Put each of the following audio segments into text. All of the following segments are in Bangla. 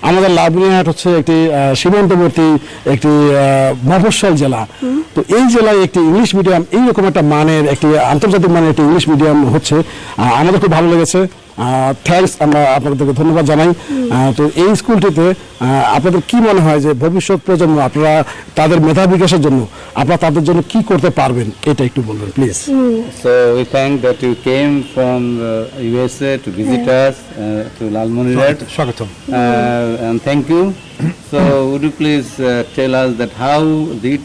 আমাদের লালমনিরহাট হচ্ছে একটি সীমান্তবর্তী একটি মফস্বল জেলা। তো এই জেলায় একটি ইংলিশ মিডিয়াম এইরকম একটা মানের একটি আন্তর্জাতিক মানের একটি ইংলিশ মিডিয়াম হচ্ছে, আমাদের খুব ভালো লেগেছে। থ্যাঙ্কস, আমরা আপনাদেরকে ধন্যবাদ জানাই। তো এই স্কুলটিতে আপনাদের কি মনে হয় যে ভবিষ্যৎ প্রজন্ম আপনারা তাদের মেধা বিকাশের জন্য আপনারা তাদের জন্য কি করতে পারবেন, এটা একটু বলবেন please. So we thank that you came from USA to visit us to Lalmonirhat. Swagatam. And thank you. So would you please tell us that how did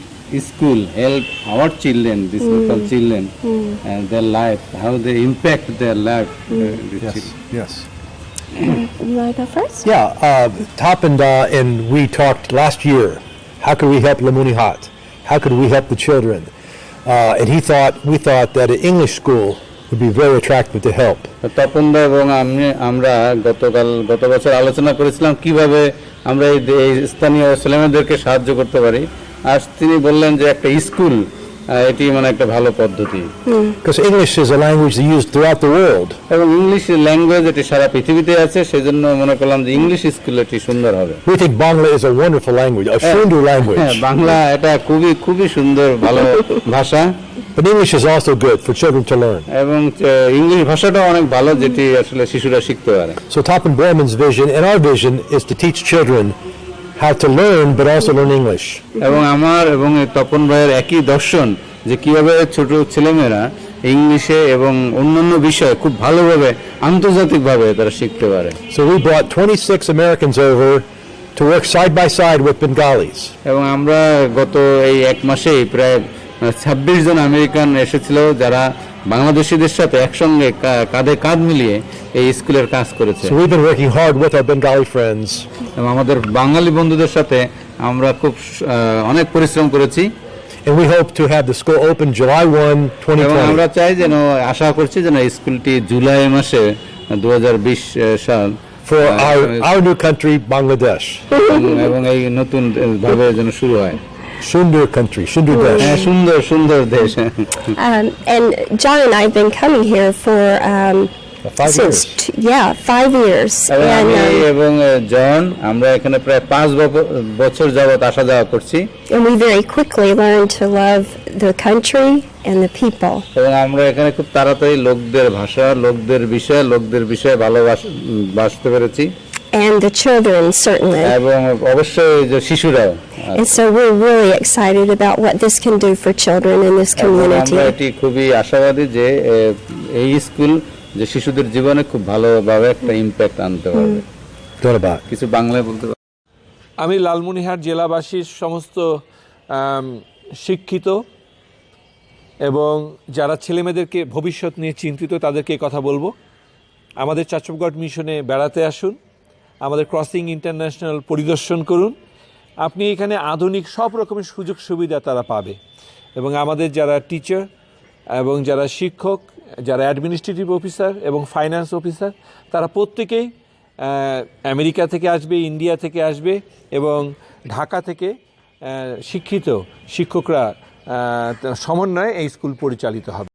school help our children, these local children, and their life, how they impact their life? Yes. You want to go first? Yeah, Top and we talked last year. How could we help Lalmonirhat? How could we help the children? And we thought that an English school would be very attractive to help. তপনদা এবং আমরা গত বছর আলোচনা করেছিলাম কিভাবে আমরা এই স্থানীয় ছেলেমেয়েদেরকে সাহায্য করতে পারি। আর তিনি বললেন যে একটা স্কুল এটি মানে একটা ভালো পদ্ধতি। Because English is a language that's used throughout the world. এবং ইংলিশ ল্যাঙ্গুয়েজ এটি সারা পৃথিবীতে আছে, সেজন্য মনে করলাম যে ইংলিশ স্কুল এটি সুন্দর হবে। We think Bangla is a wonderful language, a Shundu language. Bangla এটা খুবই সুন্দর ভালো ভাষা। But English is also good for children to learn. এবং ইংলিশ ভাষাটাও অনেক ভালো, যেটি আসলে শিশুরা শিখতে পারে। So Topham Borman's vision and our vision is to teach children how to learn but also learn English. এবং আমার এবং তপন ভাইয়ের একই দর্শন যে কিভাবে ছোট ছেলেমেয়েরা ইংলিশে এবং অন্যান্য বিষয়ে খুব ভালোভাবে আন্তর্জাতিকভাবে তারা শিখতে পারে। So we brought 26 Americans over to work side by side with Bengalis. এবং আমরা গত এই এক মাসেই প্রায় 26 জন আমেরিকান এসেছিল, যারা বাংলাদেশিদের সাথে একসঙ্গে কাঁধে কাঁধ মিলিয়ে এই স্কুলের কাজ করেছে। So we've been working hard with our Bengali friends. এবং আমাদের বাঙালি বন্ধুদের সাথে আমরা খুব অনেক পরিশ্রম করেছি। And we hope to have the school open July 1, এবং আমরা 2020. চাই যেন আশা করছি যেন স্কুলটি জুলাই মাসে 2020 সাল For our new country, Bangladesh. এবং এই নতুন ভাবে যেন শুরু হয়। Sundur country, Sundur Desh. সুন্দর দেশ। And John and I have been coming here for 5 years. 5 years. এবং আমি এবং জন আমরা এখানে প্রায় 5 বছর যাবত আসা যাওয়া করছি। And we very quickly learned to love the country and the people. এবং আমরা এখানে খুব তাড়াতাড়ি লোকদের ভাষা, লোকদের বিষয়ে ভালোবাসতে পেরেছি। And the children, certainly. এবং অবশ্যই যে শিশুরাও। And so we're really excited about what this can do for children in this community. আমরা এটি খুবই আশাবাদী যে এই স্কুল যে শিশুদের জীবনে খুব ভালোভাবে একটা ইম্প্যাক্ট আনতে পারবে। ধন্যবাদ। কিছু বাংলায় বলতে পারবে? আমি লালমনিরহাট জেলাবাসীর সমস্ত শিক্ষিত এবং যারা ছেলেমেয়েদেরকে ভবিষ্যৎ নিয়ে চিন্তিত তাদেরকে কথা বলবো। আমাদের চাচপগড় মিশনে বেড়াতে আসুন, আমাদের ক্রসিং ইন্টারন্যাশনাল পরিদর্শন করুন। আপনি এখানে আধুনিক সব রকমের সুযোগ সুবিধা তারা পাবে। এবং আমাদের যারা টিচার এবং যারা শিক্ষক, যারা অ্যাডমিনিস্ট্রেটিভ অফিসার এবং ফাইন্যান্স অফিসার, তারা প্রত্যেকেই আমেরিকা থেকে আসবে, ইন্ডিয়া থেকে আসবে এবং ঢাকা থেকে শিক্ষিত শিক্ষকরা সমন্বয়ে এই স্কুল পরিচালিত হবে।